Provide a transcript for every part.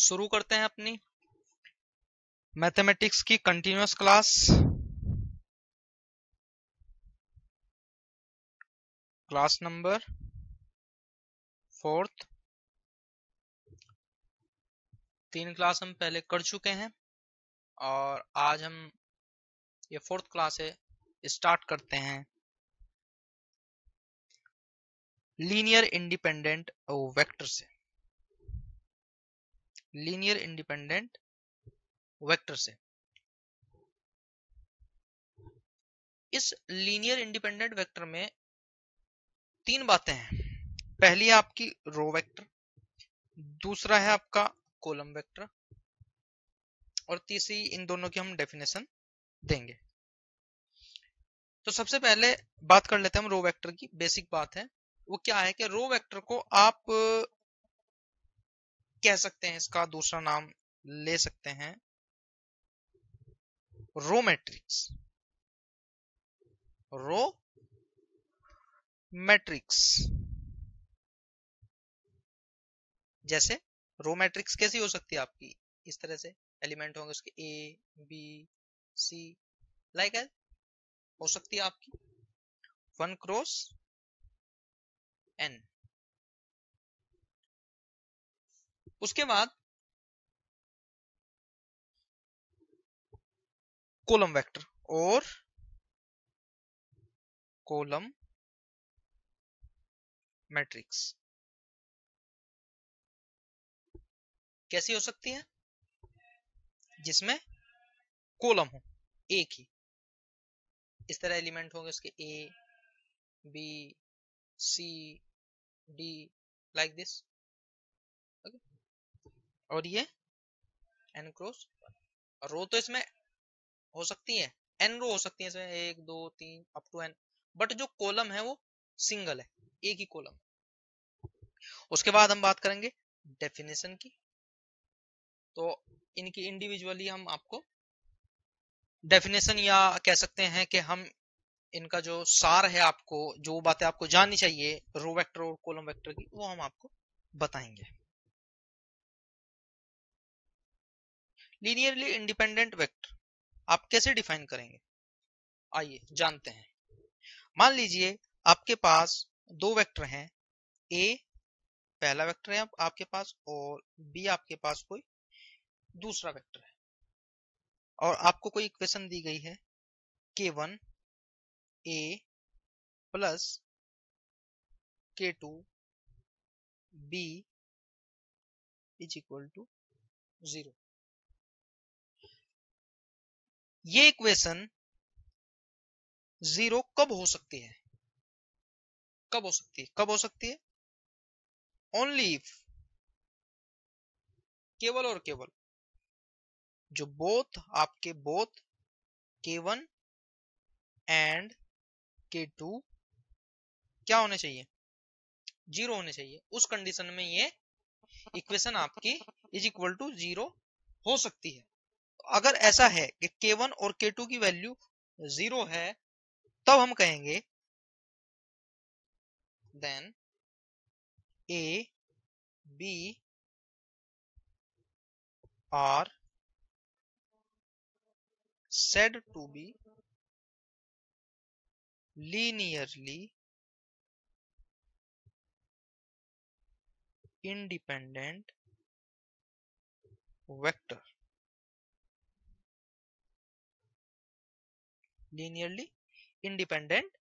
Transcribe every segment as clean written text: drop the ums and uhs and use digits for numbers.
शुरू करते हैं अपनी मैथमेटिक्स की continuous class. Class number 4th। 3 class हम पहले कर चुके हैं और आज हम ये 4th क्लास है, स्टार्ट करते हैं लीनियर इंडिपेंडेंट वेक्टर से। लीनियर इंडिपेंडेंट वेक्टर से इस लीनियर इंडिपेंडेंट वेक्टर में 3 बातें हैं। पहली है आपकी रो वेक्टर, दूसरा है आपका कॉलम वेक्टर और तीसरी इन दोनों की हम डेफिनेशन देंगे। तो सबसे पहले बात कर लेते हैं हम रो वेक्टर की। बेसिक बात है वो क्या है कि रो वेक्टर को आप कह सकते हैं, इसका दूसरा नाम ले सकते हैं रो मैट्रिक्स। रो मैट्रिक्स जैसे रो मैट्रिक्स कैसी हो सकती है आपकी, इस तरह से एलिमेंट होंगे उसके ए बी सी लाइक एज हो सकती है आपकी 1 क्रॉस n। उसके बाद कॉलम वेक्टर और कॉलम मैट्रिक्स कैसी हो सकती है, जिसमें कॉलम हो एक ही, इस तरह एलिमेंट होंगे उसके a b c d like this. और ये n क्रॉस रो तो इसमें हो सकती है, n रो हो सकती है इसमें 1 2 3 अप टू n, बट जो कॉलम है वो सिंगल है, एक ही कॉलम। उसके बाद हम बात करेंगे डेफिनेशन की। तो इनकी इंडिविजुअली हम आपको डेफिनेशन या कह सकते हैं कि हम इनका जो सार है, आपको जो बातें आपको जाननी चाहिए रो वेक्टर और कॉलम वेक्टर की, वो हम आपको बताएंगे। लीनियरली इंडिपेंडेंट वेक्टर आप कैसे डिफाइन करेंगे, आइए जानते हैं। मान लीजिए आपके पास 2 वेक्टर हैं, ए पहला वेक्टर है आपके पास और बी आपके पास कोई दूसरा वेक्टर है, और आपको कोई इक्वेशन दी गई है k1 a plus k2 b is equal to 0। ये इक्वेशन 0 कब हो सकती है, कब हो सकती है, कब हो सकती है, ओनली इफ, केवल और केवल जो आपके बोथ k1 एंड k2 क्या होने चाहिए, 0 होने चाहिए। उस कंडीशन में ये इक्वेशन आपकी इज इक्वल टू 0 हो सकती है। अगर ऐसा है कि k1 और k2 की वैल्यू 0 है, तब हम कहेंगे then a b are said to be linearly independent vector। linearly independent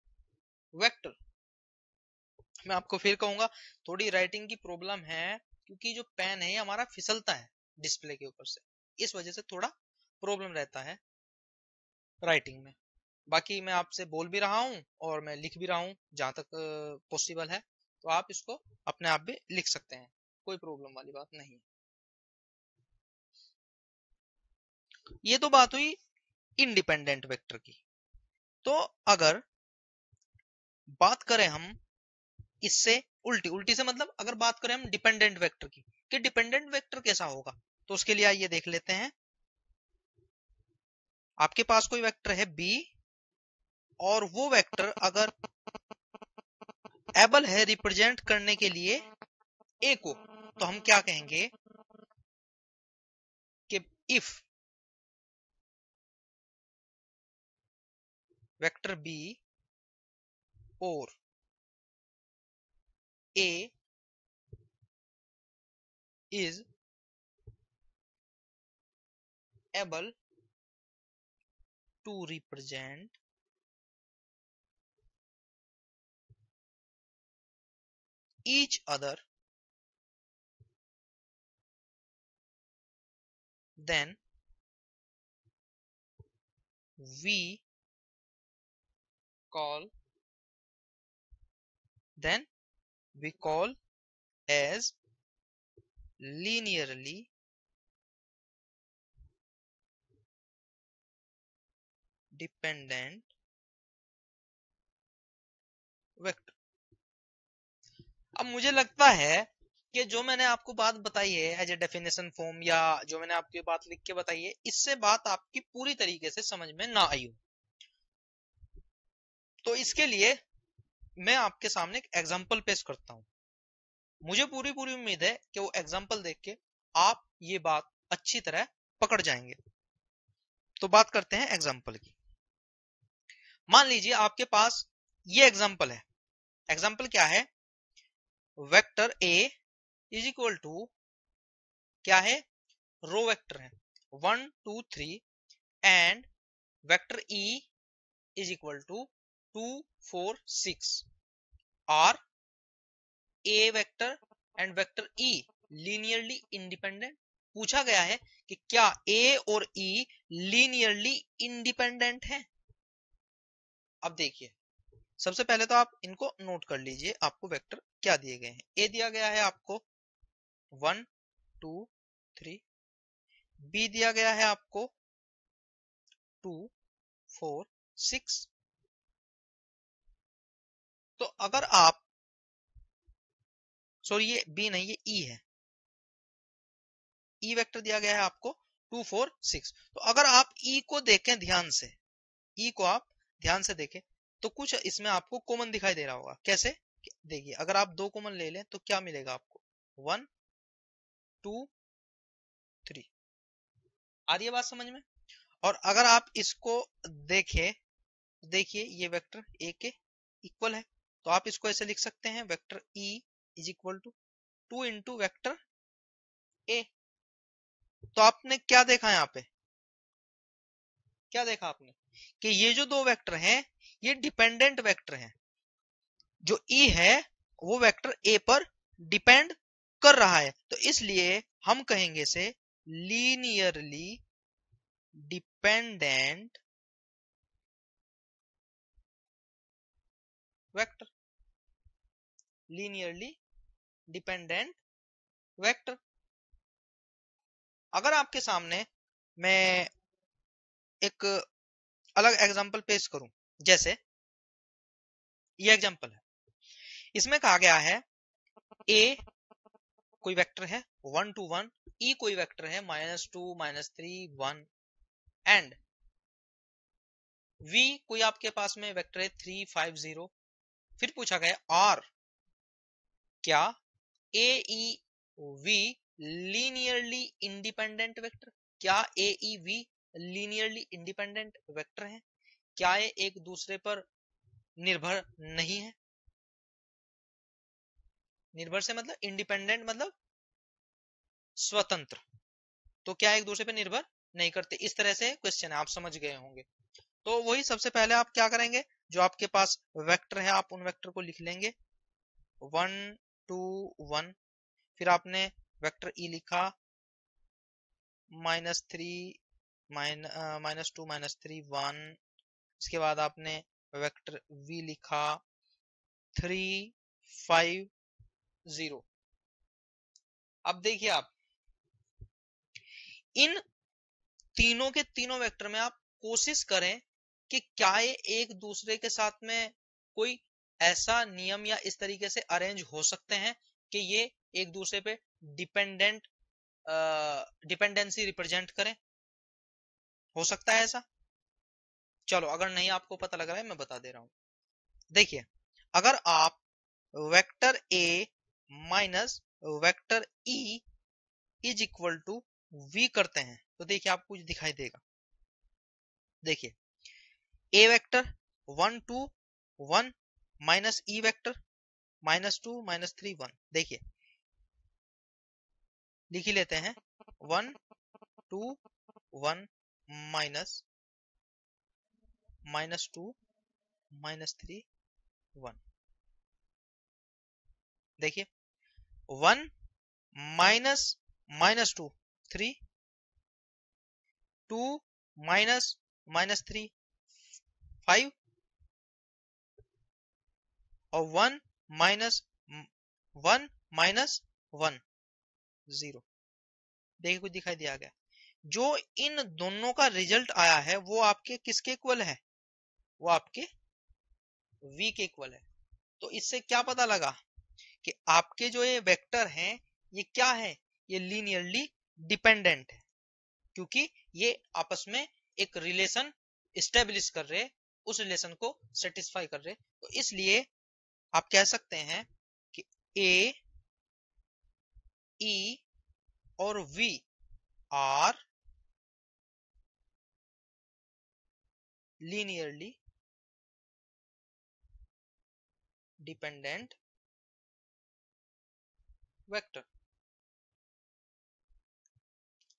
vector। मैं आपको फिर कहूंगा, थोड़ी राइटिंग की प्रॉब्लम है क्योंकि जो पेन है हमारा फिसलता है डिस्प्ले के ऊपर से, इस वजह से थोड़ा प्रॉब्लम रहता है राइटिंग में। बाकी मैं आपसे बोल भी रहा हूं और मैं लिख भी रहा हूं जहां तक पॉसिबल है, तो आप इसको अपने आप भी लिख सकते हैं, कोई प्रॉब्लम वाली बात नहीं है। ये तो बात हुई इंडिपेंडेंट वेक्टर की। तो अगर बात करें हम इससे उल्टी, उल्टी से मतलब अगर बात करें हम डिपेंडेंट वेक्टर की कि डिपेंडेंट वेक्टर कैसा होगा, तो उसके लिए आइए देख लेते हैं। आपके पास कोई वेक्टर है b और वो वेक्टर अगर एबल है रिप्रेजेंट करने के लिए a को, तो हम क्या कहेंगे, इफ वेक्टर बी और ए is able to represent each other, then we call as linearly dependent vector. अब मुझे लगता है कि जो मैंने आपको बात बताई है एज ए डेफिनेशन फॉर्म, या जो मैंने आपकी बात लिख के बताई है, इससे बात आपकी पूरी तरीके से समझ में ना आई हो। तो इसके लिए मैं आपके सामने एक एग्जांपल पेश करता हूं। मुझे पूरी उम्मीद है कि वो एग्जांपल देख के आप ये बात अच्छी तरह पकड़ जाएंगे। तो बात करते हैं एग्जांपल की। मान लीजिए आपके पास ये एग्जांपल है। एग्जांपल क्या है? Vector a is equal to क्या है? रो वेक्टर है 1 2 3 and vector e is equal to 2 4 6 are a vector and vector e linearly independent. पूछा गया है कि क्या ए और ई लीनियरली इंडिपेंडेंट है। अब देखिए, सबसे पहले तो आप इनको नोट कर लीजिए, आपको वेक्टर क्या दिए गए हैं। ए दिया गया है आपको 1 2 3, बी दिया गया है आपको 2 4 6। तो अगर आप, सॉरी ये बी नहीं, ये ई है, ई वेक्टर दिया गया है आपको 2 4 6। तो अगर आप ई को देखें ध्यान से, ई को आप ध्यान से देखें तो कुछ इसमें आपको कॉमन दिखाई दे रहा होगा। कैसे? देखिए, अगर आप 2 कॉमन ले लें तो क्या मिलेगा आपको? 1 2 3। आ रही है बात समझ में? और अगर आप इसको देखें, देखिए ये वेक्टर ए के इक्वल है, तो आप इसको ऐसे लिख सकते हैं, vector e is equal to 2 into vector a. तो आपने क्या देखा यहाँ पे? क्या देखा आपने? कि ये जो दो वेक्टर हैं ये डिपेंडेंट वेक्टर हैं। जो ई है वो वेक्टर ए पर डिपेंड कर रहा है, तो इसलिए हम कहेंगे इसे linearly dependent vector. Linearly dependent vector. अगर आपके सामने मैं एक अलग एग्जांपल पेश करूं, जैसे ये एग्जांपल है, इसमें कहा गया है ए कोई वेक्टर है 1 2 1, ई कोई वेक्टर है -2 -3 1, एंड वी कोई आपके पास में वेक्टर है 3 5 0। फिर पूछा गया आर क्या A E V linearly independent vector. क्या A E V linearly independent vector है? क्या ये एक दूसरे पर निर्भर नहीं है? निर्भर से मतलब इंडिपेंडेंट मतलब स्वतंत्र। तो क्या एक दूसरे पर निर्भर नहीं करते? इस तरह से क्वेश्चन है, आप समझ गए होंगे। तो वही सबसे पहले आप क्या करेंगे, जो आपके पास वेक्टर है आप उन वेक्टर को लिख लेंगे 1 2 1। फिर आपने वेक्टर ई लिखा -3 -2 -3 1। इसके बाद आपने वेक्टर वी लिखा 3 5 0। अब देखिए, आप इन तीनों के तीनों वेक्टर में आप कोशिश करें कि क्या ये एक दूसरे के साथ में कोई ऐसा नियम या इस तरीके से अरेंज हो सकते हैं कि ये एक दूसरे पे डिपेंडेंसी रिप्रेजेंट करें। हो सकता है ऐसा? चलो, अगर नहीं आपको पता लग रहा है मैं बता दे रहा हूं। देखिए, अगर आप vector a minus vector e is equal to v करते हैं, तो देखिए आपको कुछ दिखाई देगा। देखिए a vector 1 2 1 minus e vector -2 -3 1। देखिए लिख ही लेते हैं 1 2 1 माइनस -2 -3 1। देखिए 1 माइनस -2 3 2 माइनस -3 5 और 1 माइनस 1 माइनस 1 0। देखिए कुछ दिखाई दिया गया। जो इन दोनों का रिजल्ट आया है वो आपके किसके इक्वल है? वो आपके v के इक्वल है। तो इससे क्या पता लगा कि आपके जो ये वेक्टर हैं ये क्या है? ये लीनियरली डिपेंडेंट है, क्योंकि ये आपस में एक रिलेशन स्टेब्लिश कर रहे, उस रिलेशन को सेटिस्फाई कर रहे। तो इसलिए आप कह सकते हैं कि ए ई और v are linearly dependent vector.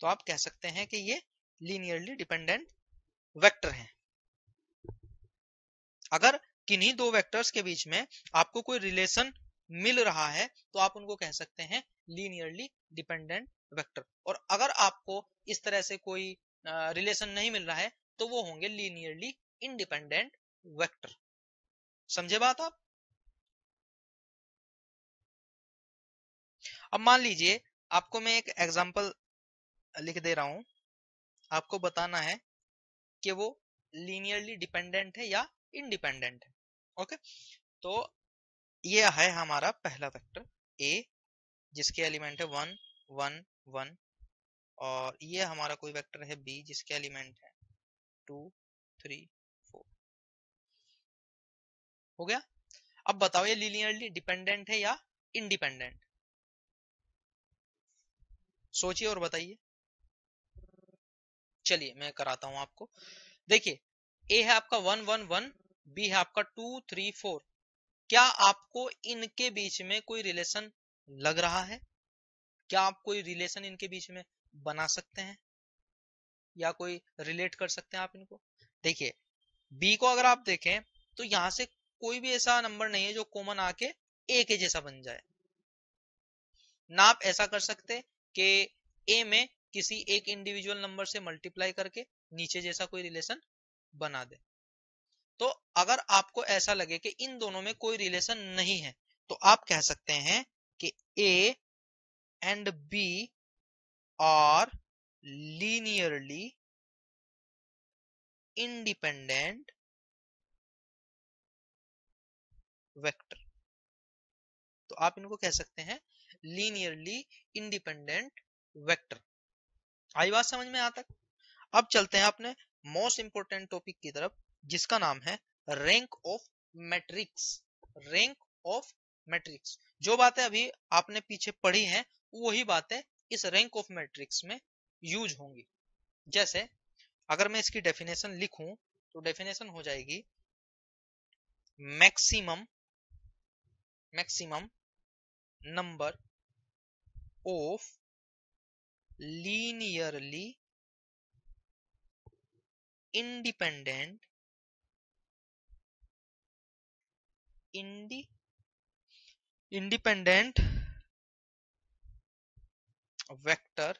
तो आप कह सकते हैं कि ये लीनियरली डिपेंडेंट वेक्टर हैं। अगर किन्हीं दो वेक्टर्स के बीच में आपको कोई रिलेशन मिल रहा है तो आप उनको कह सकते हैं लीनियरली डिपेंडेंट वेक्टर। और अगर आपको इस तरह से कोई रिलेशन नहीं मिल रहा है तो वो होंगे लीनियरली इंडिपेंडेंट वेक्टर। समझे बात आप? अब मान लीजिए आपको मैं एक एग्जांपल लिख दे रहा हूं, आपको बताना है कि वो लीनियरली डिपेंडेंट है या इंडिपेंडेंट है। ओके, तो ये है हमारा पहला वेक्टर ए जिसके एलिमेंट है 1 1 1 और ये हमारा कोई वेक्टर है बी जिसके एलिमेंट है 2 3 4। हो गया। अब बताओ ये लीनियरली डिपेंडेंट है या इंडिपेंडेंट? सोचिए और बताइए। चलिए मैं कराता हूं आपको। देखिए ए है आपका 1 1 1, बी है आपका 2 3 4। क्या आपको इनके बीच में कोई रिलेशन लग रहा है? क्या आप कोई रिलेशन इनके बीच में बना सकते हैं या कोई रिलेट कर सकते हैं आप इनको? देखिए बी को अगर आप देखें तो यहां से कोई भी ऐसा नंबर नहीं है जो कॉमन आके ए के जैसा बन जाए। ना आप ऐसा कर सकते कि ए में किसी एक इंडिविजुअल नंबर से मल्टीप्लाई करके नीचे जैसा कोई रिलेशन बना दे। तो अगर आपको ऐसा लगे कि इन दोनों में कोई रिलेशन नहीं है तो आप कह सकते हैं कि a and b are linearly independent vector. तो आप इनको कह सकते हैं लीनियरली इंडिपेंडेंट वेक्टर। आई बात समझ में? आता? अब चलते हैं अपने मोस्ट इंपोर्टेंट टॉपिक की तरफ जिसका नाम है rank of matrix. Rank of matrix. जो बातें अभी आपने पीछे पढ़ी हैं वही बातें इस रैंक ऑफ मैट्रिक्स में यूज होंगी। जैसे अगर मैं इसकी डेफिनेशन लिखूं तो डेफिनेशन हो जाएगी maximum number of linearly independent independent vector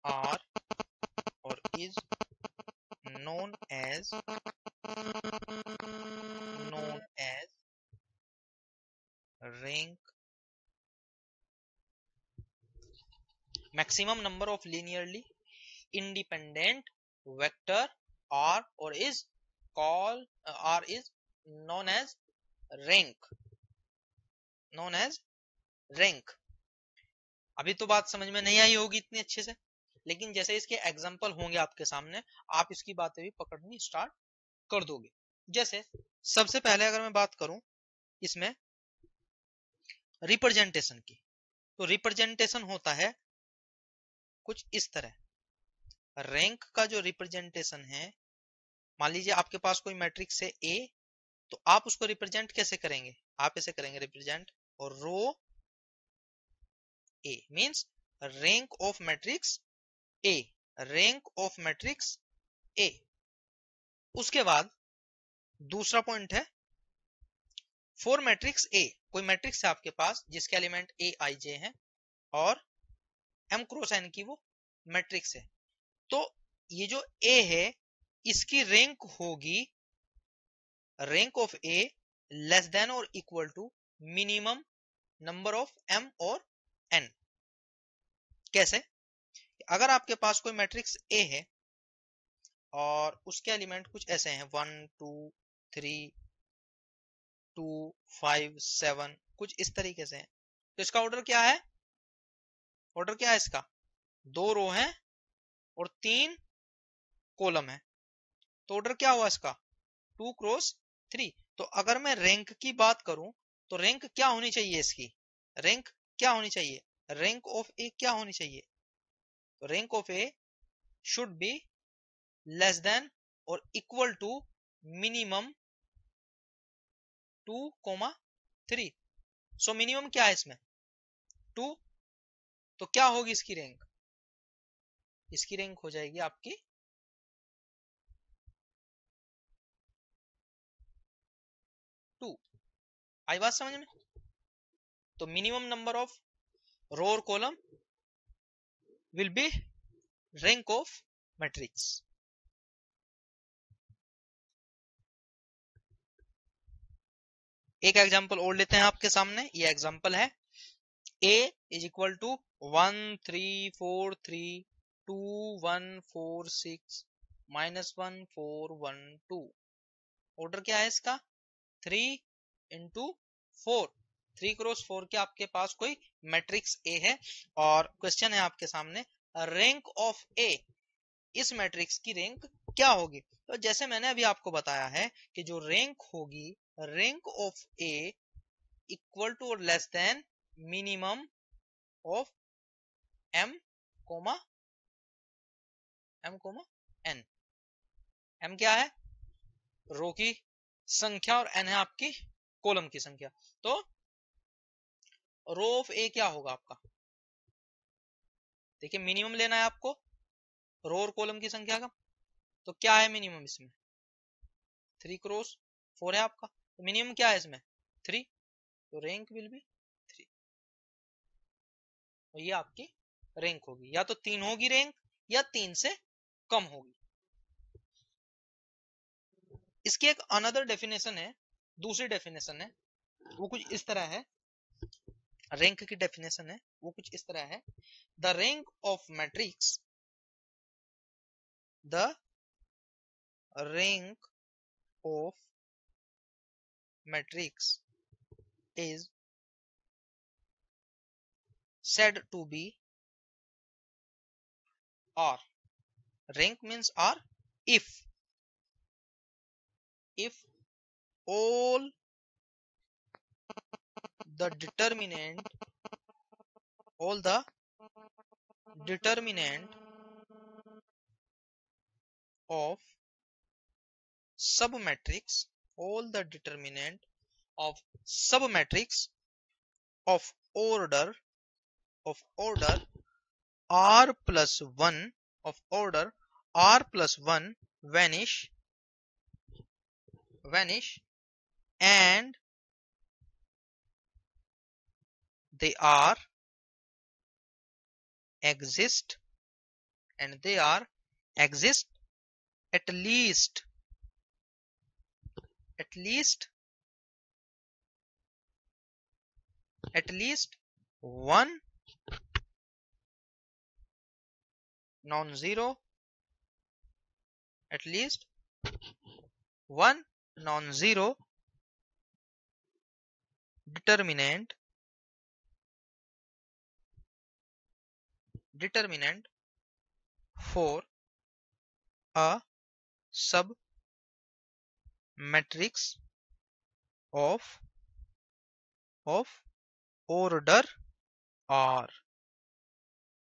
are और is known as rank maximum number of linearly independent vector R or is called R is known as rank अभी तो बात समझ में नहीं आई होगी इतनी अच्छे से, लेकिन जैसे इसके एग्जाम्पल होंगे आपके सामने आप इसकी बातें भी पकड़नी स्टार्ट कर दोगे। जैसे सबसे पहले अगर मैं बात करूं इसमें रिप्रेजेंटेशन की, तो रिप्रेजेंटेशन होता है कुछ इस तरह। रैंक का जो रिप्रेजेंटेशन है, मान लीजिए आपके पास कोई मैट्रिक्स है ए, तो आप उसको रिप्रेजेंट कैसे करेंगे? आप ऐसे करेंगे रिप्रेजेंट, और row A means rank of matrix A, rank of matrix A. उसके बाद दूसरा पॉइंट है फॉर मैट्रिक्स ए, कोई मैट्रिक्स है आपके पास जिसके एलिमेंट ए आई जे है और एम क्रॉस एन की वो मैट्रिक्स है, तो ये जो ए है इसकी रैंक होगी rank of A less than और equal to minimum number of M और एन। कैसे? अगर आपके पास कोई मैट्रिक्स ए है और उसके एलिमेंट कुछ ऐसे हैं 1 2 3 2 5 7, कुछ इस तरीके से है, तो इसका ऑर्डर क्या है? ऑर्डर क्या है इसका? 2 रो है और 3 कॉलम है, तो ऑर्डर क्या हुआ इसका? 2 क्रॉस 3। तो अगर मैं रैंक की बात करूं तो रैंक क्या होनी चाहिए इसकी? रैंक क्या होनी चाहिए? रैंक ऑफ ए क्या होनी चाहिए? तो rank of A should be less than और equal to minimum 2,3। So minimum क्या है इसमें? 2। तो क्या होगी इसकी रैंक? इसकी रैंक हो जाएगी आपकी 2। आई बात समझ में? तो मिनिमम नंबर ऑफ रो और column will be rank of matrix. एक एग्जांपल और लेते हैं आपके सामने, ये एग्जांपल है a is equal to 1 3 4 3 2 1 4 6 -1 4 1 2। Order क्या है इसका? 3 इंटू 4, 3 क्रॉस 4 के आपके पास कोई मैट्रिक्स ए है और क्वेश्चन है आपके सामने रैंक ऑफ ए, इस मैट्रिक्स की रैंक क्या होगी? तो जैसे मैंने अभी आपको बताया है कि जो रैंक होगी rank of A equal to और less than minimum of M comma N. M क्या है? रो की संख्या और एन है आपकी कॉलम की संख्या। तो रो ऑफ ए क्या होगा आपका? देखिए मिनिमम लेना है आपको रो और कॉलम की संख्या का, तो क्या है मिनिमम इसमें? 3 क्रॉस 4 है आपका, तो मिनिमम क्या है इसमें? 3, तो रैंक विल बी 3। तो ये आपकी रैंक होगी, या तो 3 होगी रैंक या 3 से कम होगी। इसकी एक अनदर डेफिनेशन है, दूसरी डेफिनेशन है, वो कुछ इस तरह है। रैंक की डेफिनेशन है वो कुछ इस तरह है, the rank of matrix, the rank of matrix is said to be R. Rank means R if all the determinant of submatrix, all the determinant of submatrix of order r plus 1 vanish and they are exist at least one non-zero, at least one non-zero determinant for a sub matrix of order R.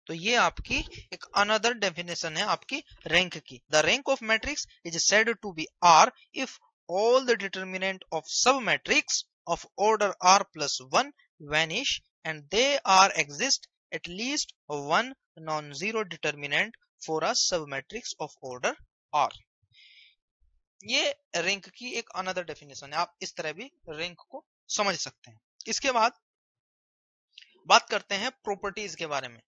तो ये आपकी एक another definition है आपकी rank की। The rank of matrix is said to be r if all the determinant of submatrix of order r plus 1 vanish and they are exist at least one non-zero determinant for a submatrix of order r। ये rank की एक another definition है, आप इस तरह भी rank को समझ सकते हैं। इसके बाद बात करते हैं प्रॉपर्टीज के बारे में।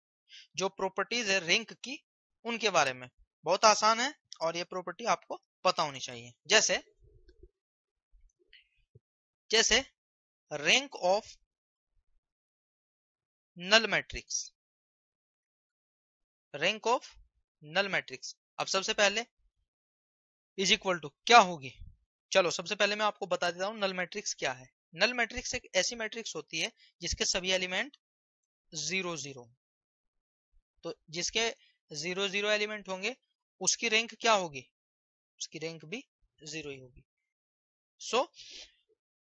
जो प्रॉपर्टीज है रैंक की उनके बारे में, बहुत आसान है और ये प्रॉपर्टी आपको पता होनी चाहिए। जैसे rank of null matrix, rank of null matrix. अब सबसे पहले इज इक्वल टू क्या होगी, चलो सबसे पहले मैं आपको बता देता हूं नल मैट्रिक्स क्या है। नल मैट्रिक्स एक ऐसी मैट्रिक्स होती है जिसके सभी एलिमेंट 0 0, तो जिसके 0 0 एलिमेंट होंगे उसकी रैंक क्या होगी, उसकी रैंक भी 0 ही होगी। So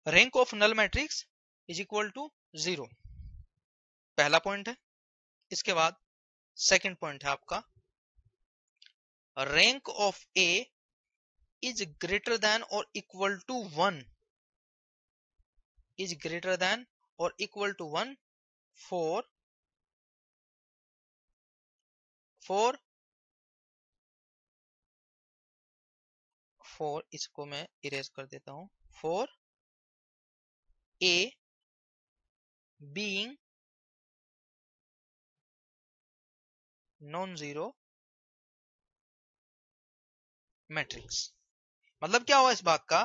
rank of null matrix is equal to 0, पहला पॉइंट है। इसके बाद सेकंड पॉइंट है आपका rank of A is greater than और equal to 1, is greater than और इक्वल टू 1 फॉर इसको मैं इरेज कर देता हूं, for A being non zero matrix. मतलब क्या हुआ इस बात का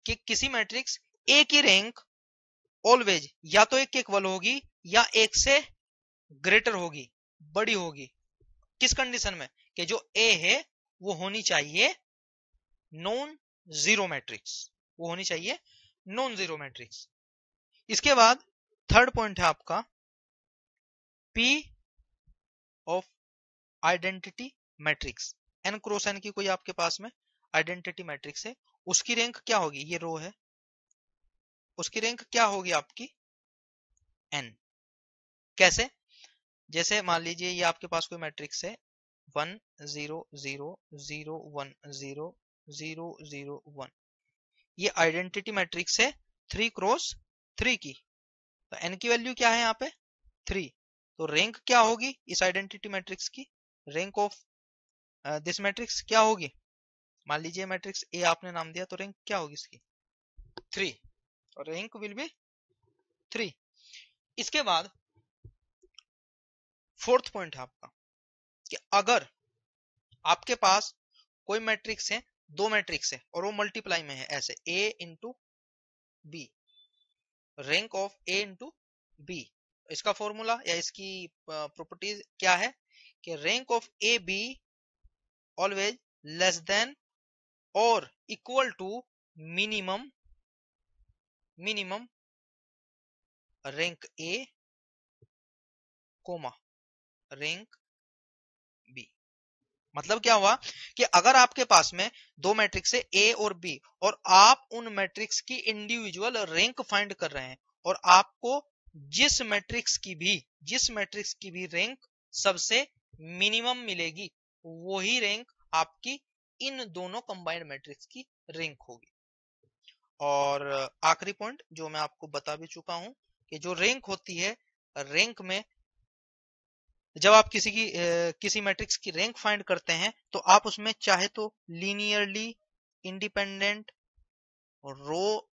कि किसी मैट्रिक्स ए की रैंक ऑलवेज या तो एक के इक्वल होगी या एक से ग्रेटर होगी, बड़ी होगी। किस कंडीशन में, कि जो ए है वो होनी चाहिए नॉन जीरो मैट्रिक्स, वो होनी चाहिए नॉन जीरो मैट्रिक्स। इसके बाद थर्ड पॉइंट है आपका p of identity matrix. N cross n की कोई आपके पास में आइडेंटिटी मैट्रिक्स है, उसकी रैंक क्या होगी, ये रो है, उसकी रैंक क्या होगी आपकी एन। कैसे, जैसे मान लीजिए ये आपके पास कोई मैट्रिक्स है 1 0 0 0 1 0 0 0 1, ये आइडेंटिटी मैट्रिक्स है 3 क्रॉस 3 की, तो एन की वैल्यू क्या है यहाँ पे 3, तो रैंक क्या होगी इस आइडेंटिटी मैट्रिक्स की, रैंक ऑफ दिस मैट्रिक्स क्या होगी, मान लीजिए मैट्रिक्स ए आपने नाम दिया, तो रैंक क्या होगी इसकी 3, और रैंक विल बी 3। इसके बाद फोर्थ पॉइंट है आपका कि अगर आपके पास कोई मैट्रिक्स है, दो मैट्रिक्स है और वो मल्टीप्लाई में है, ऐसे A into B, rank of A into B, इसका फॉर्मूला या इसकी प्रॉपर्टीज क्या है कि rank of A B always less than और equal to minimum rank A comma rank B. मतलब क्या हुआ कि अगर आपके पास में दो मैट्रिक्स है ए और बी और आप उन मैट्रिक्स की इंडिविजुअल रैंक फाइंड कर रहे हैं और आपको जिस मैट्रिक्स की भी रैंक सबसे मिनिमम मिलेगी, वही रैंक आपकी इन दोनों कंबाइंड मैट्रिक्स की रैंक होगी। और आखिरी पॉइंट जो मैं आपको बता भी चुका हूं कि जो रैंक होती है, रैंक में जब आप किसी मैट्रिक्स की रैंक फाइंड करते हैं तो आप उसमें चाहे तो लीनियरली इंडिपेंडेंट रो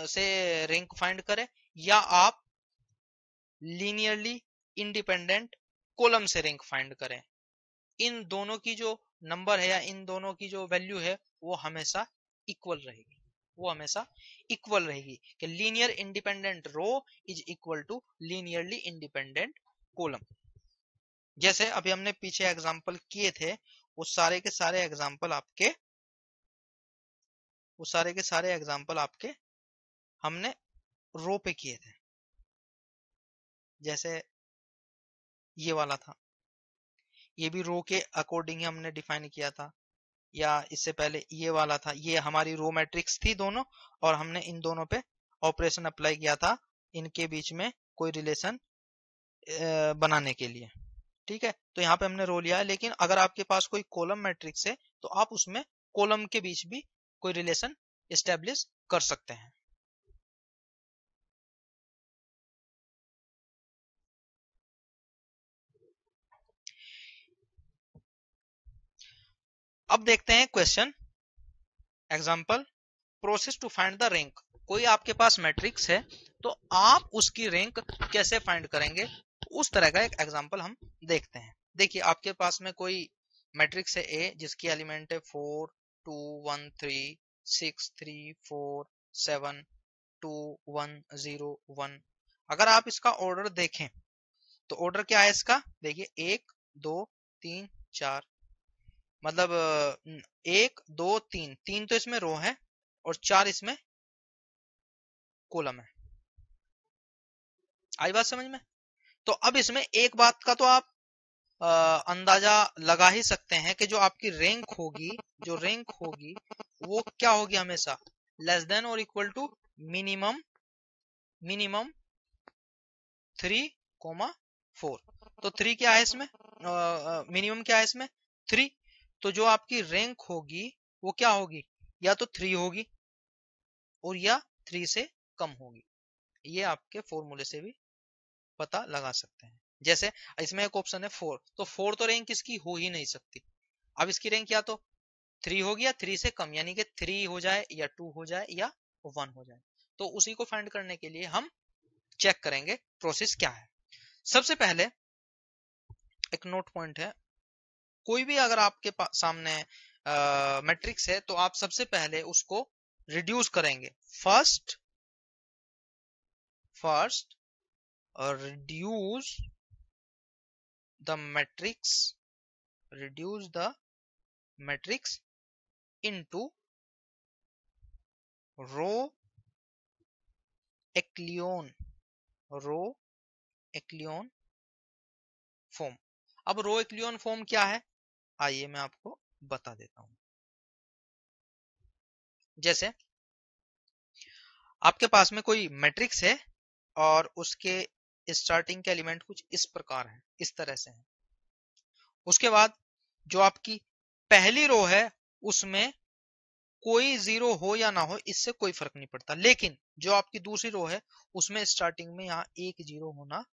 से रैंक फाइंड करें या आप लीनियरली इंडिपेंडेंट कॉलम से रैंक फाइंड करें, इन दोनों की जो नंबर है या इन दोनों की जो वैल्यू है वो हमेशा इक्वल रहेगी, वो हमेशा इक्वल रहेगी कि linear independent row is equal to linearly independent column. जैसे अभी हमने पीछे एग्जाम्पल किए थे, वो सारे के सारे एग्जाम्पल आपके हमने रो पे किए थे। जैसे ये वाला था, ये भी रो के अकॉर्डिंग ही हमने डिफाइन किया था, या इससे पहले ये वाला था, ये हमारी रो मैट्रिक्स थी दोनों और हमने इन दोनों पे ऑपरेशन अप्लाई किया था इनके बीच में कोई रिलेशन बनाने के लिए। ठीक है, तो यहाँ पे हमने रो लिया है। लेकिन अगर आपके पास कोई कॉलम मैट्रिक्स है तो आप उसमें कॉलम के बीच भी कोई रिलेशन एस्टेब्लिश कर सकते हैं। अब देखते हैं question example, process to find the rank. कोई आपके पास मैट्रिक्स है तो आप उसकी रैंक कैसे फाइंड करेंगे, उस तरह का एक एग्जाम्पल हम देखते हैं। देखिए आपके पास में कोई मैट्रिक्स है ए जिसकी एलिमेंट है 4 2 1 3 6 3 4 7 2 1 0 1। अगर आप इसका ऑर्डर देखें तो ऑर्डर क्या है इसका, देखिए 1 2 3 4, मतलब 1 2 3, 3 तो इसमें रो है और 4 इसमें कॉलम है। आई बात समझ में? तो अब इसमें एक बात का तो आप अंदाजा लगा ही सकते हैं कि जो आपकी रैंक होगी, जो रैंक होगी वो क्या होगी, हमेशा लेस देन और इक्वल टू मिनिमम 3, 4। तो 3 क्या है इसमें, मिनिमम क्या है इसमें 3। तो जो आपकी रैंक होगी वो क्या होगी, या तो 3 होगी और या 3 से कम होगी। ये आपके फॉर्मूले से भी पता लगा सकते हैं। जैसे इसमें एक ऑप्शन है 4, तो 4 तो रैंक इसकी हो ही नहीं सकती। अब इसकी रैंक या तो 3 होगी या 3 से कम, यानी कि 3 हो जाए या 2 हो जाए या 1 हो जाए। तो उसी को फाइंड करने के लिए हम चेक करेंगे प्रोसेस क्या है। सबसे पहले एक नोट पॉइंट है, कोई भी अगर आपके सामने मैट्रिक्स है तो आप सबसे पहले उसको रिड्यूस करेंगे। First reduce the matrix into row echelon form. अब रो एक्लियन फॉर्म क्या है, आइए मैं आपको बता देता हूं। जैसे आपके पास में कोई मैट्रिक्स है और उसके स्टार्टिंग के एलिमेंट कुछ इस प्रकार है, इस तरह से है। उसके बाद जो आपकी पहली रो है उसमें कोई जीरो हो या ना हो इससे कोई फर्क नहीं पड़ता, लेकिन जो आपकी दूसरी रो है उसमें स्टार्टिंग में यहाँ एक जीरो होना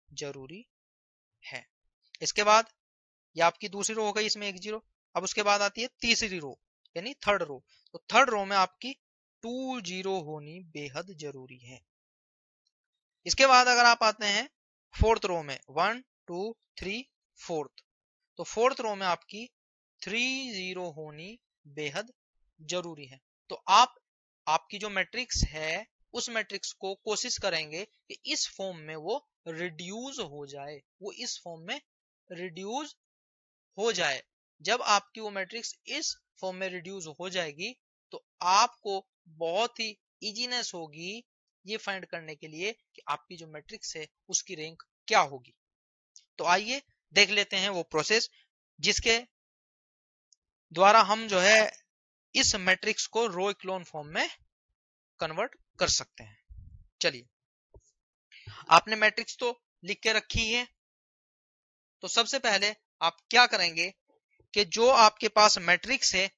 जरूरी है। इसके बाद ये आपकी दूसरी रो हो गई, इसमें एक जीरो। अब उसके बाद आती है तीसरी रो यानी थर्ड रो, तो थर्ड रो में आपकी 2 जीरो होनी बेहद जरूरी है। इसके बाद अगर आप आते हैं फोर्थ रो में 1 2 3 फोर्थ, तो फोर्थ रो में आपकी 3 जीरो होनी बेहद जरूरी है। तो आपकी जो मैट्रिक्स है उस मैट्रिक्स को कोशिश करेंगे कि इस फॉर्म में वो रिड्यूस हो जाए, वो इस फॉर्म में रिड्यूस हो जाए। जब आपकी वो मैट्रिक्स इस फॉर्म में रिड्यूस हो जाएगी तो आपको बहुत ही इजीनेस होगी ये फाइंड करने के लिए कि आपकी जो मैट्रिक्स है उसकी रैंक क्या होगी। तो आइए देख लेते हैं वो प्रोसेस जिसके द्वारा हम जो है इस मैट्रिक्स को रो इक्लोन फॉर्म में कन्वर्ट कर सकते हैं। चलिए, आपने मैट्रिक्स तो लिख के रखी है, तो सबसे पहले आप क्या करेंगे कि जो आपके पास मैट्रिक्स है,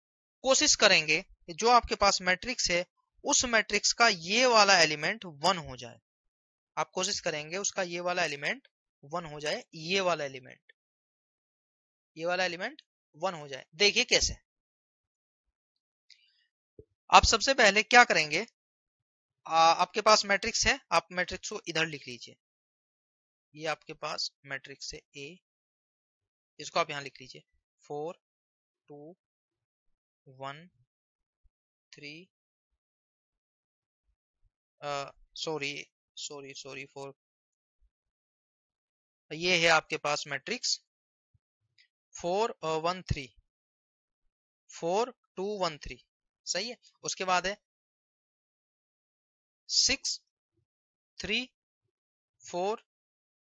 कोशिश करेंगे कि जो आपके पास मैट्रिक्स है उस मैट्रिक्स का ये वाला एलिमेंट 1 हो जाए। आप कोशिश करेंगे उसका ये वाला एलिमेंट 1 हो जाए, ये वाला एलिमेंट 1 हो जाए। देखिए कैसे, आप सबसे पहले क्या करेंगे, आपके पास मैट्रिक्स है, आप मैट्रिक्स को इधर लिख लीजिए। ये आपके पास मैट्रिक्स है ए, इसको आप यहां लिख लीजिए 4 2 1 3, सॉरी 4। ये है आपके पास मैट्रिक्स 4 1 3, 4 2 1 3, सही है। उसके बाद है 6 3 4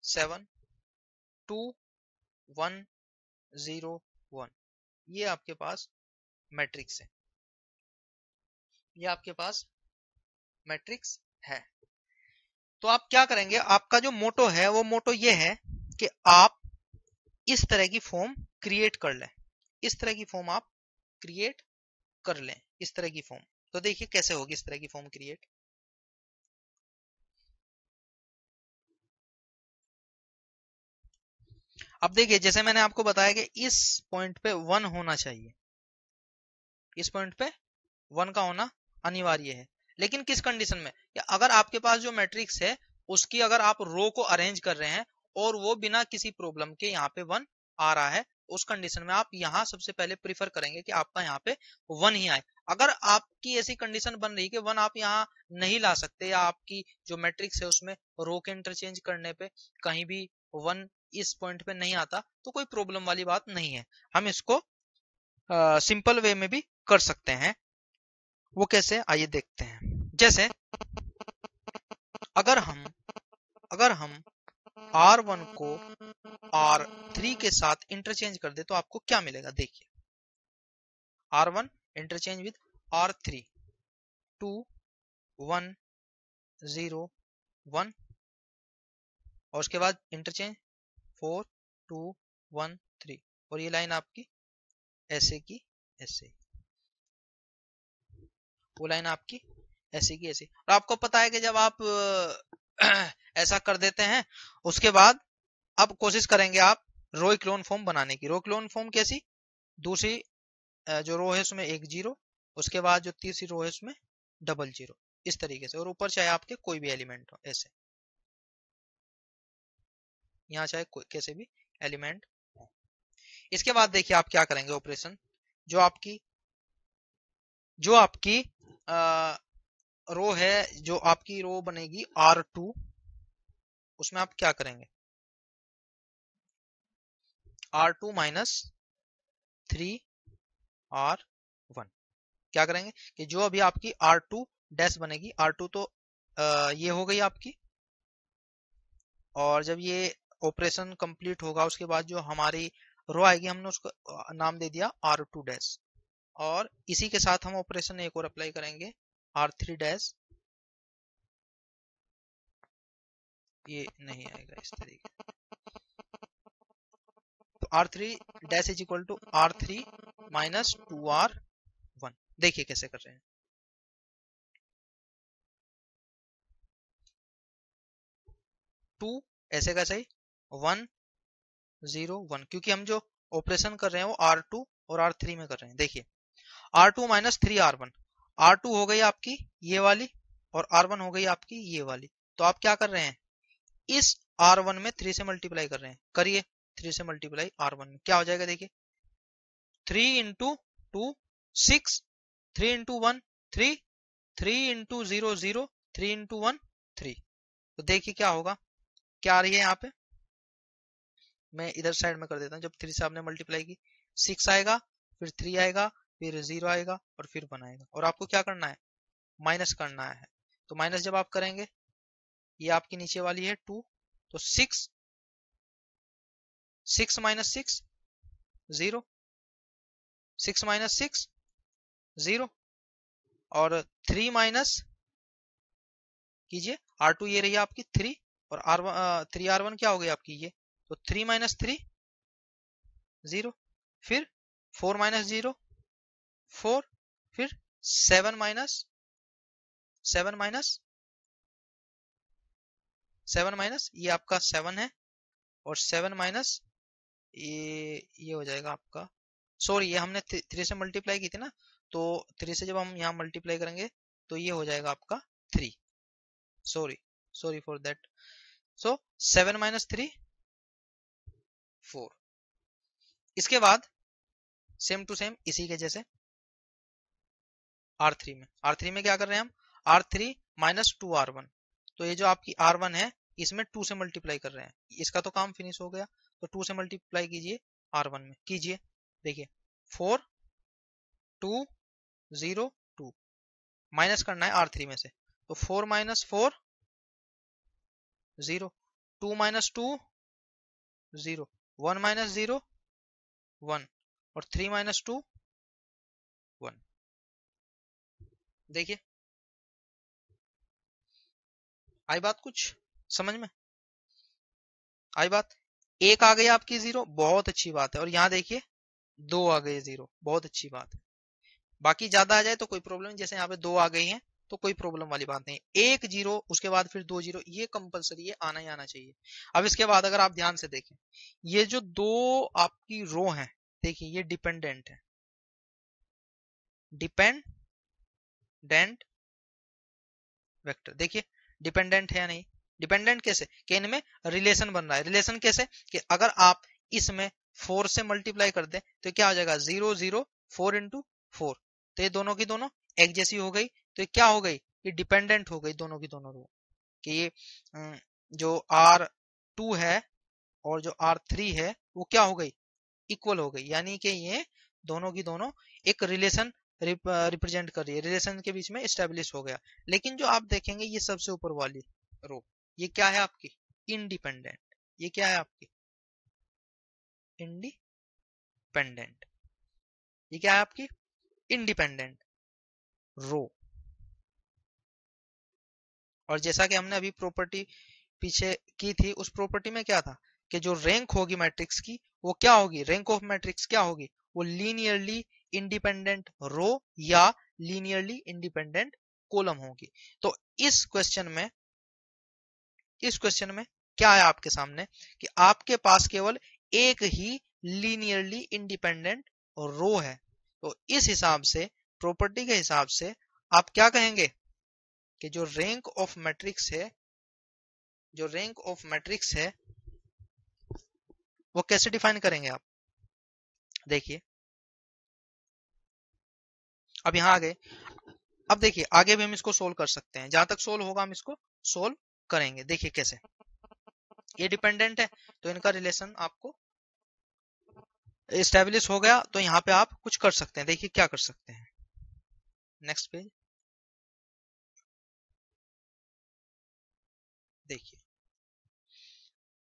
7 2 1 0 1। ये आपके पास मैट्रिक्स है, ये आपके पास मैट्रिक्स है। तो आप क्या करेंगे, आपका जो मोटो है वो मोटो ये है कि आप इस तरह की फॉर्म क्रिएट कर लें, इस तरह की फॉर्म आप क्रिएट कर लें, इस तरह की फॉर्म। तो देखिए कैसे होगी इस तरह की फॉर्म क्रिएट। अब देखिए जैसे मैंने आपको बताया कि इस पॉइंट पे 1 होना चाहिए, इस पॉइंट पे 1 का होना अनिवार्य है। लेकिन किस कंडीशन में, या अगर आपके पास जो मैट्रिक्स है उसकी अगर आप रो को अरेंज कर रहे हैं और वो बिना किसी प्रॉब्लम के यहाँ पे 1 आ रहा है, उस कंडीशन में आप यहाँ सबसे पहले प्रीफर करेंगे कि आपका यहाँ पे 1 ही आए। अगर आपकी ऐसी कंडीशन बन रही कि 1 आप यहाँ नहीं ला सकते, या आपकी जो मैट्रिक्स है उसमें रो के इंटरचेंज करने पे कहीं भी 1 इस पॉइंट पे नहीं आता, तो कोई प्रॉब्लम वाली बात नहीं है, हम इसको सिंपल वे में भी कर सकते हैं। वो कैसे, आइए देखते हैं। जैसे अगर हम R1 को R3 के साथ इंटरचेंज कर दे तो आपको क्या मिलेगा, देखिए R1 इंटरचेंज विद R3, 2 1 0 1, और उसके बाद इंटरचेंज 4 2 1 3, और ये लाइन आपकी ऐसे की ऐसे, वो लाइन आपकी ऐसे की ऐसे। और आपको पता है कि जब आप ऐसा कर देते हैं उसके बाद अब कोशिश करेंगे आप रो क्लोन फॉर्म बनाने की। रो क्लोन फॉर्म कैसी, दूसरी जो रो है उसमें 1 0, उसके बाद जो तीसरी रो है उसमें डबल 0, इस तरीके से, और ऊपर चाहे आपके कोई भी एलिमेंट हो, ऐसे यहाँ चाहे कोई कैसे भी एलिमेंट हो। इसके बाद देखिए आप क्या करेंगे ऑपरेशन, जो आपकी रो है, जो आपकी रो बनेगी R2, उसमें आप क्या करेंगे, R2 माइनस 3R1, क्या करेंगे कि जो अभी आपकी R2 डैश बनेगी, R2 तो ये हो गई आपकी, और जब ये ऑपरेशन कंप्लीट होगा उसके बाद जो हमारी रो आएगी हमने उसको नाम दे दिया R2 डैश, और इसी के साथ हम ऑपरेशन एक और अप्लाई करेंगे R3 डैश, ये नहीं आएगा इस तरीके, तो R3 dash is equal to R3 minus 2R1। देखिए कैसे कर रहे हैं, 2 ऐसे का सही, 1 0 1, क्योंकि हम जो ऑपरेशन कर रहे हैं वो R2 और R3 में कर रहे हैं। देखिए R2 माइनस 3R1, R2 हो गई आपकी ये वाली और R1 हो गई आपकी ये वाली। तो आप क्या कर रहे हैं, इस R1 में 3 से मल्टीप्लाई कर रहे हैं, करिए 3 से मल्टीप्लाई R1 में क्या हो जाएगा, देखिए 3 इंटू 2 6, 3 इंटू 1 3, 3 इंटू 0 0, 3 इंटू 1 3। तो देखिए क्या होगा, क्या आ रही है यहाँ पे, मैं इधर साइड में कर देता हूँ। जब 3 से आपने मल्टीप्लाई की 6 आएगा, फिर 3 आएगा, फिर 0 आएगा और फिर 1 आएगा, और आपको क्या करना है, माइनस करना है। तो माइनस जब आप करेंगे, ये आपकी नीचे वाली है 2, तो 6 6 माइनस 6 0, 6 माइनस 6 0, और 3 माइनस कीजिए R2, ये रही आपकी 3, और R1 3R1 क्या हो गई आपकी ये, तो 3 माइनस 3 0, फिर 4 माइनस 0 4, फिर 7 माइनस 7 माइनस 7 माइनस ये आपका 7 है, और 7 माइनस ये हो जाएगा आपका, सॉरी ये हमने 3 से मल्टीप्लाई की थी ना, तो 3 से जब हम यहाँ मल्टीप्लाई करेंगे तो ये हो जाएगा आपका 3, sorry sorry for that. So 7 minus 3 4। इसके बाद सेम टू सेम इसी के जैसे R3 में क्या कर रहे हैं हम, R3 माइनस 2R1, तो ये जो आपकी R1 है इसमें 2 से मल्टीप्लाई कर रहे हैं, इसका तो काम फिनिश हो गया, तो 2 से मल्टीप्लाई कीजिए R1 में, कीजिए देखिए 4 2 0 2, माइनस करना है R3 में से, तो 4 माइनस 4 0, 2 माइनस 2 0, 1 माइनस 0 1, और 3 माइनस 2 1। देखिए आई बात, कुछ समझ में आई बात। एक आ गई आपकी 0, बहुत अच्छी बात है। और यहाँ देखिए 2 आ गए 0, बहुत अच्छी बात है। बाकी ज्यादा आ जाए तो कोई प्रॉब्लम नहीं, जैसे यहाँ पे 2 आ गई हैं तो कोई प्रॉब्लम वाली बात नहीं। 1 0 उसके बाद फिर 2 0, ये कंपलसरी है, आना ही आना चाहिए। अब इसके बाद अगर आप ध्यान से देखें, ये जो 2 आपकी रो है, देखिए ये डिपेंडेंट है, डिपेंडेंट वेक्टर। देखिए डिपेंडेंट है या नहीं, डिपेंडेंट कैसे कि इनमें रिलेशन बन रहा है। रिलेशन कैसे कि अगर आप इसमें 4 से मल्टीप्लाई कर दें तो क्या हो जाएगा 0 0 4 इंटू 4, तो ये दोनों की दोनों एक जैसी हो गई। तो ये क्या हो गई, ये डिपेंडेंट हो गई दोनों की दोनों रो, कि ये जो R2 है और जो R3 है वो क्या हो गई, इक्वल हो गई। यानी कि ये दोनों की दोनों एक रिलेशन रिप्रेजेंट कर रही है, रिलेशन के बीच में स्टेब्लिश हो गया। लेकिन जो आप देखेंगे ये सबसे ऊपर वाली रो, ये क्या है आपकी, इंडिपेंडेंट। ये क्या है आपकी, इंडिपेंडेंट। ये क्या है आपकी, इंडिपेंडेंट रो। और जैसा कि हमने अभी प्रॉपर्टी पीछे की थी, उस प्रॉपर्टी में क्या था कि जो रैंक होगी मैट्रिक्स की वो क्या होगी, रैंक ऑफ मैट्रिक्स क्या होगी, वो लीनियरली इंडिपेंडेंट रो या लीनियरली इंडिपेंडेंट कॉलम होगी। तो इस क्वेश्चन में क्या है आपके सामने कि आपके पास केवल एक ही लीनियरली इंडिपेंडेंट रो है। तो इस हिसाब से, प्रॉपर्टी के हिसाब से आप क्या कहेंगे कि जो रैंक ऑफ मैट्रिक्स है, जो रैंक ऑफ मैट्रिक्स है वो कैसे डिफाइन करेंगे आप। देखिए अब यहां आ गए, अब देखिए आगे भी हम इसको सोल्व कर सकते हैं, जहां तक सोल्व होगा हम इसको सोल्व करेंगे। देखिए कैसे, ये डिपेंडेंट है तो इनका रिलेशन आपको एस्टेब्लिश हो गया, तो यहाँ पे आप कुछ कर सकते हैं। देखिए क्या कर सकते हैं, नेक्स्ट पेज देखिए।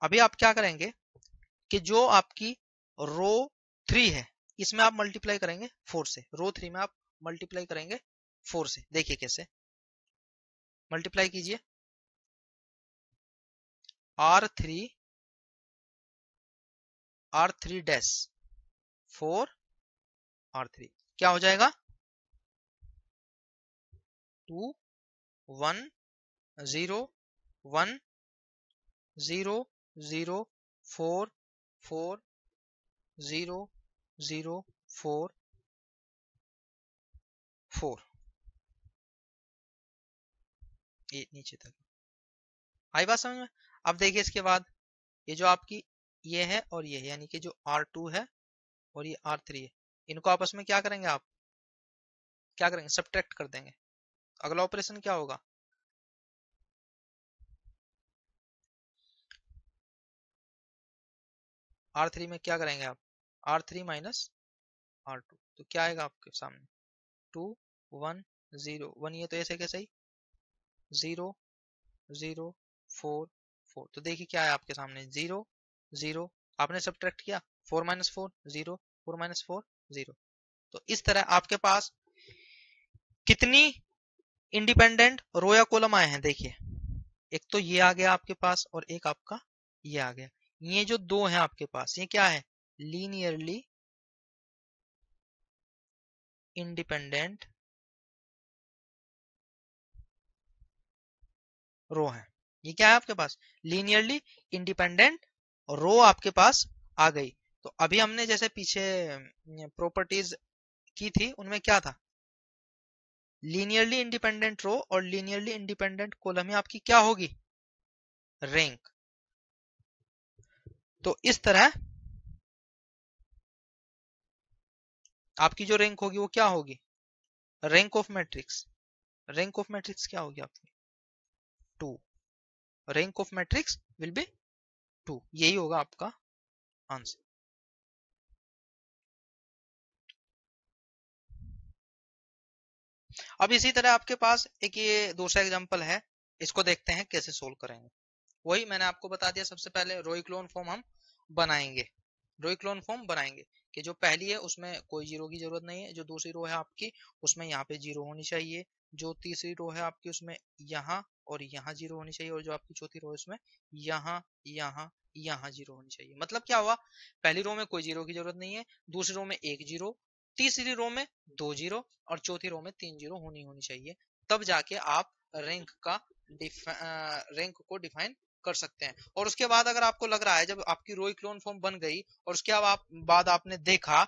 अभी आप क्या करेंगे कि जो आपकी रो 3 है इसमें आप मल्टीप्लाई करेंगे 4 से, रो 3 में आप मल्टीप्लाई करेंगे 4 से। देखिए कैसे मल्टीप्लाई कीजिए, R3 डैश 4 R3 क्या हो जाएगा, 2 1 0 1 0 0 4 4 0 0 4 4, ये नीचे तक आई बात समझ में। अब देखिए इसके बाद ये जो आपकी ये है और ये है, यानी कि जो R2 है और ये R3 है, इनको आपस में क्या करेंगे, आप क्या करेंगे, सब्ट्रैक्ट कर देंगे। अगला ऑपरेशन क्या होगा, R3 में क्या करेंगे आप, R3 माइनस R2, तो क्या आएगा आपके सामने, 2 1 0 1, ये तो ऐसे कैसे ही 0 0 4 4, तो देखिए क्या है आपके सामने 0 0, आपने सब्ट्रैक्ट किया 4 माइनस 4 0, 4 माइनस 4 0। तो इस तरह आपके पास कितनी इंडिपेंडेंट रो या कॉलम आए हैं, देखिए एक तो ये आ गया आपके पास और एक आपका ये आ गया। ये जो दो हैं आपके पास, ये क्या है, लीनियरली इंडिपेंडेंट रो है। ये क्या है आपके पास, लीनियरली इंडिपेंडेंट रो आपके पास आ गई। तो अभी हमने जैसे पीछे प्रॉपर्टीज की थी उनमें क्या था, लीनियरली इंडिपेंडेंट रो और लीनियरली इंडिपेंडेंट कॉलम ही आपकी क्या होगी, रैंक। तो इस तरह आपकी जो रैंक होगी वो क्या होगी, rank of matrix. Rank of matrix क्या होगी आपकी, 2। Rank of matrix will be 2, यही होगा आपका आंसर। अब इसी तरह आपके पास एक ये दूसरा एग्जांपल है, इसको देखते हैं कैसे सोल्व करेंगे। वही मैंने आपको बता दिया, सबसे पहले रो इक्लोन फॉर्म हम बनाएंगे। रो इक्लोन फॉर्म बनाएंगे कि जो पहली है उसमें कोई जीरो की जरूरत नहीं है, जो दूसरी रो है आपकी उसमें यहाँ पे जीरो होनी चाहिए, जो तीसरी रो है आपकी उसमें यहाँ और यहाँ जीरो होनी चाहिए, और जो आपकी चौथी रो है उसमें यहाँ यहाँ यहाँ जीरो होनी चाहिए। मतलब क्या हुआ, पहली रो में कोई जीरो की जरूरत नहीं है, दूसरी रो में एक जीरो, तीसरी रो में दो जीरो और चौथी रो में तीन जीरो होनी चाहिए। तब जाके आप रैंक का रैंक को डिफाइन कर सकते हैं। और उसके बाद अगर आपको लग रहा है, जब आपकी रो इक्लोन फॉर्म बन गई और उसके बाद आपने देखा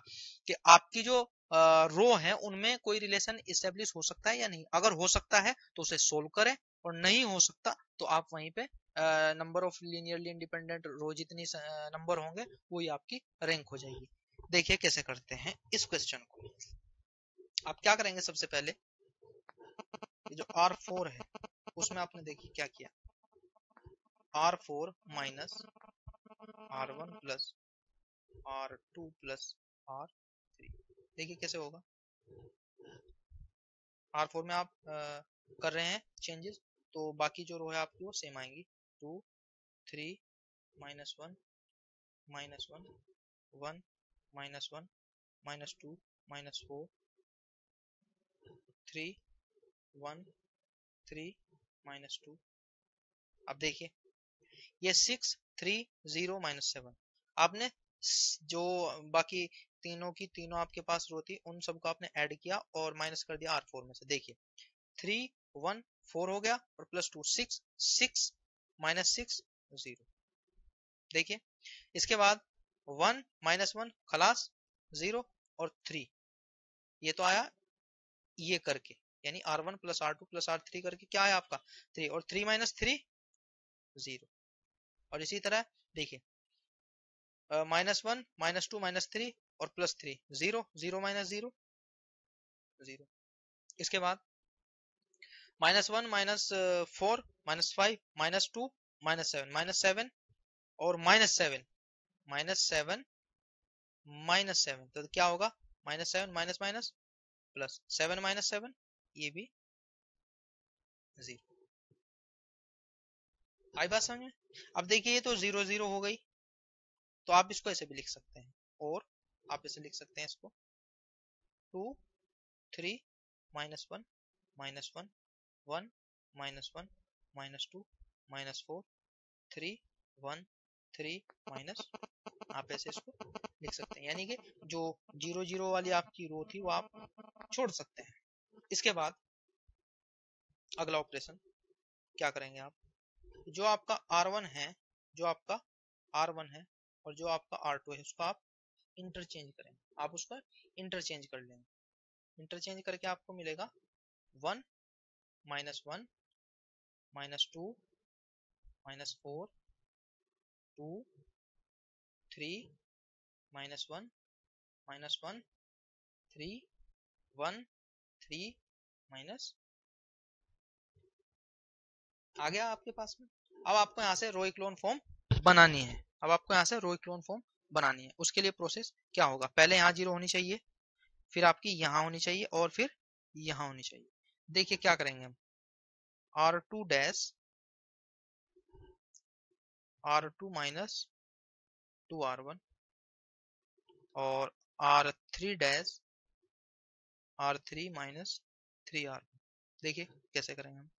कि आपकी जो रो है उनमें कोई रिलेशन इस्टेब्लिश हो सकता है या नहीं, अगर हो सकता है तो उसे सोल्व करें, और नहीं हो सकता तो आप वहीं पे नंबर ऑफ लीनियरली इंडिपेंडेंट रो जितनी नंबर होंगे वही आपकी रैंक हो जाएगी। देखिए कैसे करते हैं इस क्वेश्चन को। आप क्या करेंगे, सबसे पहले ये जो R4 है उसमें आपने देखिए क्या किया, R4 minus R1 plus R2 plus R3। देखिए कैसे होगा, R4 में आप कर रहे हैं चेंजेस, तो बाकी जो रो है आपकी वो सेम आएंगी। 2 3 -1 -1 1 -1 -2 -4 3 1 3 -2। अब देखिए ये 6 3 0 -7, आपने जो बाकी तीनों की तीनों आपके पास रो थी उन सबको आपने ऐड किया और माइनस कर दिया R4 में से। देखिए 3 1 4 हो गया और प्लस 2 6 6 -6 0। देखिए इसके बाद 1 -1 खलास 0 और 3, ये तो आया ये करके, यानी R1 plus R2 plus R3 करके क्या आया आपका 3, और 3 -3 0। और इसी तरह देखिए -1 -2 -3 और +3 0 0 -0 0। इसके बाद -1 -4 -5 -2 -7 और -7 -7 तो क्या होगा, -7 माइनस माइनस प्लस 7 -7, ये भी 0। आई बात समझ में। अब देखिए ये तो 0 0 हो गई, तो आप इसको ऐसे भी लिख सकते हैं, और आप ऐसे लिख सकते हैं इसको 2 3 -1 -1 1 -1 -2 -4 3 1 3 माइनस, आप ऐसे इसको लिख सकते हैं, यानी कि जो 0 0 वाली आपकी रो थी वो आप छोड़ सकते हैं। इसके बाद अगला ऑपरेशन क्या करेंगे आप, जो आपका R1 है, जो आपका R1 है और जो आपका R2 है उसको आप इंटरचेंज करेंगे, आप उसका इंटरचेंज कर लेंगे। इंटरचेंज करके आपको मिलेगा 1 -1 -2 -4 2 3 -1 -1 3 1 3 माइनस, आ गया आपके पास में। अब आपको यहाँ से रो इक्लोन फॉर्म बनानी है, अब आपको यहाँ से रो इक्लोन फॉर्म बनानी है। उसके लिए प्रोसेस क्या होगा, पहले यहाँ 0 होनी चाहिए, फिर आपकी यहाँ होनी चाहिए और फिर यहाँ होनी चाहिए। देखिए क्या करेंगे हम, R2 dash R2 minus 2R1 और R3 dash R3 minus 3R1। देखिए कैसे करेंगे हम,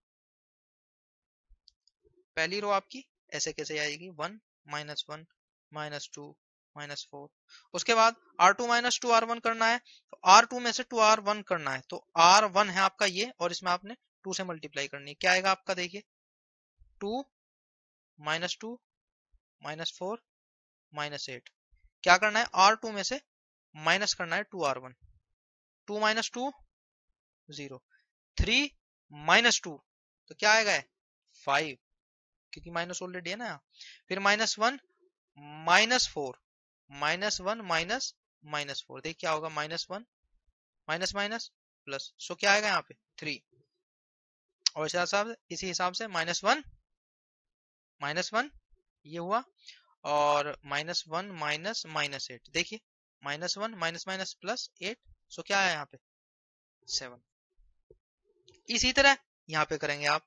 पहली रो आपकी ऐसे कैसे आएगी, 1 -1 -2 -4। उसके बाद R2 माइनस 2R1 करना है, तो R2 में से 2R1 करना है, तो R1 है आपका ये, और इसमें आपने 2 से मल्टीप्लाई करनी है। क्या आएगा आपका, देखिए 2 -2 -4 -8। क्या करना है, R2 में से माइनस करना है 2R1, 2 -2 0, 3 -2 तो क्या आएगा 5, क्योंकि माइनस ऑलरेडी है ना। फिर -1 -4 -1 -4, देख क्या होगा, -1 माइनस माइनस प्लस, सो क्या आएगा यहाँ पे 3, और इसी हिसाब से -1 -1 ये हुआ, और -1 -8, देखिए -1 माइनस प्लस 8, सो क्या है यहाँ पे 7। इसी तरह यहाँ पे करेंगे आप,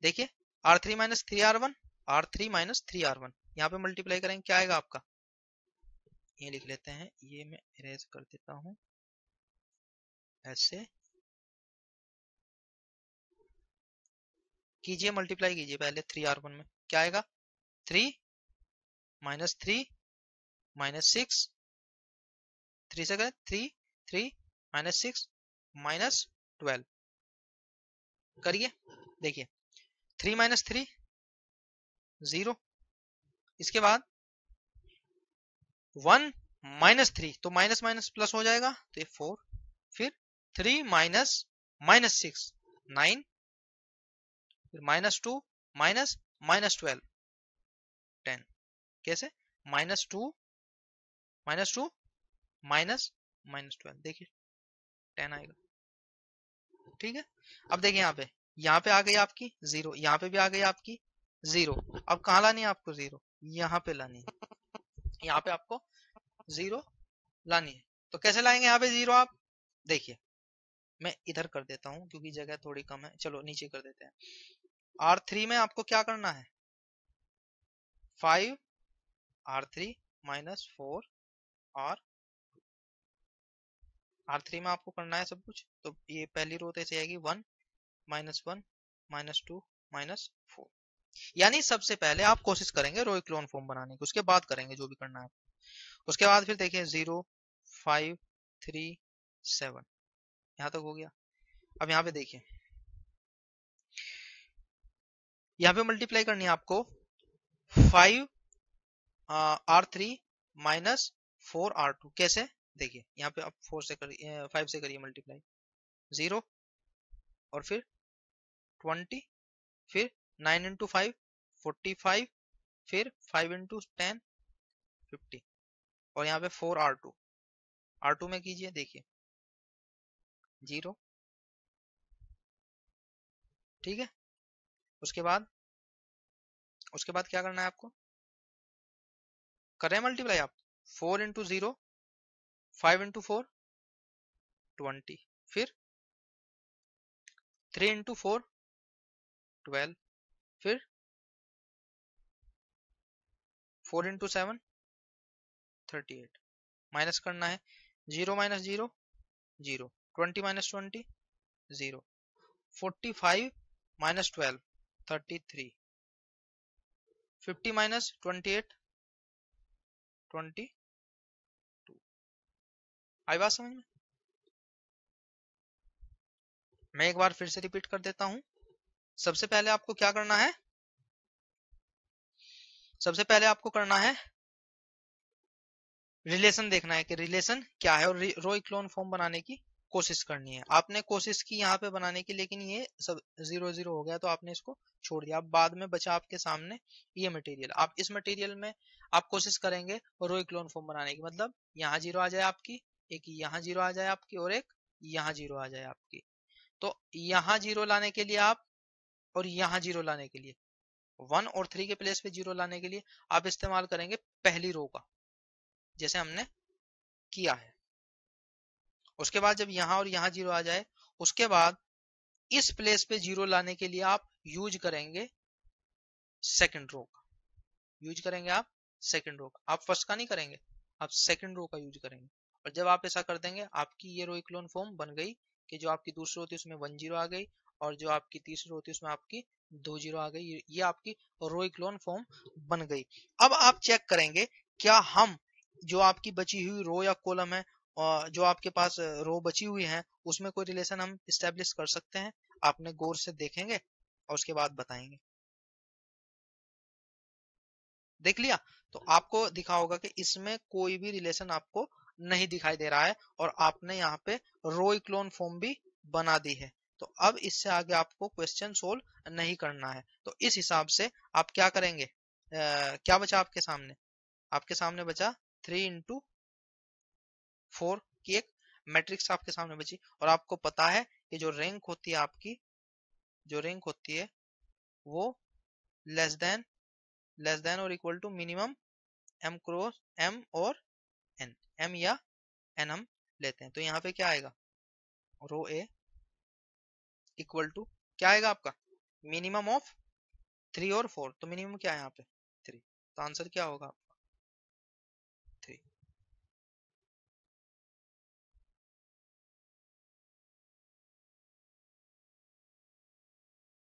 देखिए R3 minus 3R1 R3 minus 3R1, यहाँ पे मल्टीप्लाई करेंगे, क्या आएगा आपका, ये लिख लेते हैं, ये मैं इरेज कर देता हूँ ऐसे, कीजिए मल्टीप्लाई कीजिए पहले 3R1 में, क्या आएगा 3 -3 -6, 3 से करें 3 3 -6 -12 करिए। देखिए 3 - 3 0, इसके बाद 1 -3 तो माइनस माइनस प्लस हो जाएगा तो ये 4, फिर 3 -6 9, फिर -2 -12 10। कैसे? -2 -12 देखिए 10 आएगा। ठीक है, अब देखिए यहाँ पे आ गई आपकी 0, यहाँ पे भी आ गई आपकी 0। अब कहाँ लानी है आपको 0? यहाँ पे लानी है, यहाँ पे आपको 0 लानी है। तो कैसे लाएंगे यहाँ पे 0 आप? देखिए मैं इधर कर देता हूँ क्योंकि जगह थोड़ी कम है, चलो नीचे कर देते हैं। R3 में आपको क्या करना है? 5 R3 -4 और R3 में आपको करना है सब कुछ। तो ये पहली रो तो ऐसे आएगी 1 -1 -2 -4। यानी सबसे पहले आप कोशिश करेंगे रो क्लोन फॉर्म बनाने की, उसके बाद करेंगे जो भी करना है। उसके बाद फिर देखिए 0 5 3 7 यहाँ तक हो गया। अब यहाँ पे देखिए, यहाँ पे मल्टीप्लाई करनी है आपको 5 R3 -4 R2। कैसे? देखिए यहाँ पे आप 4 से करिए, 5 से करिए मल्टीप्लाई, 0 और फिर 20, फिर 9 × 5 45, फिर 5 × 10 50, और यहाँ पे 4 R2। R2 में कीजिए, देखिए 0। ठीक है, उसके बाद क्या करना है आपको? करें मल्टीप्लाई आप 4 × 0 5 × 4 20, फिर 3 × 4 12, फिर 4 × 7 38। माइनस करना है 0 - 0 0, 20 - 20 0, 45 - 12 33, 50 - 28 22। आई बात समझ में? मैं एक बार फिर से रिपीट कर देता हूं। सबसे पहले आपको क्या करना है? सबसे पहले आपको करना है रिलेशन देखना है कि रिलेशन क्या है, और रो क्लोन फॉर्म बनाने की कोशिश करनी है। आपने कोशिश की यहाँ पे बनाने की, लेकिन ये सब 0 0 हो गया तो आपने इसको छोड़ दिया। अब बाद में बचा आपके सामने ये मटेरियल। आप इस मटेरियल में आप कोशिश करेंगे रो क्लोन फॉर्म बनाने की, मतलब यहाँ 0 आ जाए आपकी, एक यहाँ 0 आ जाए आपकी, और एक यहाँ 0 आ जाए आपकी। तो यहाँ 0 लाने के लिए आप, और यहाँ 0 लाने के लिए, 1 और 3 के प्लेस पे 0 लाने के लिए आप इस्तेमाल करेंगे पहली रो का, जैसे हमने किया है। उसके बाद जब यहाँ और यहाँ 0 आ जाए, उसके बाद इस प्लेस पे 0 लाने के लिए आप यूज करेंगे सेकंड रो का। यूज करेंगे आप सेकंड रो का, आप फर्स्ट का नहीं करेंगे, आप सेकंड रो का यूज करेंगे। और जब आप ऐसा कर देंगे, आपकी ये रो क्लोन फॉर्म बन गई कि जो आपकी दूसरी होती है उसमें 1 0 आ गई, और जो आपकी तीसरी होती है उसमें आपकी 2 0 आ गई। ये आपकी रो क्लोन फॉर्म बन गई। अब आप चेक करेंगे क्या हम जो आपकी बची हुई रो या कॉलम है, और जो आपके पास रो बची हुई है, उसमें कोई रिलेशन हम स्टेब्लिश कर सकते हैं? आपने गौर से देखेंगे और उसके बाद बताएंगे। देख लिया? तो आपको दिखा होगा कि इसमें कोई भी रिलेशन आपको नहीं दिखाई दे रहा है, और आपने यहाँ पे रो क्लोन फॉर्म भी बना दी है। तो अब इससे आगे आपको क्वेश्चन सोल्व नहीं करना है। तो इस हिसाब से आप क्या करेंगे? क्या बचा आपके सामने? आपके सामने बचा 3 × 4 की एक मैट्रिक्स आपके सामने बची। और आपको पता है कि जो रैंक होती है आपकी, जो रैंक होती है वो लेस देन और equal to minimum m cross m और n, m या n हम लेते हैं। तो यहाँ पे क्या आएगा? रो ए इक्वल टू क्या आएगा आपका? मिनिमम ऑफ 3 और 4। तो मिनिमम क्या है यहाँ पे? 3। तो आंसर क्या होगा?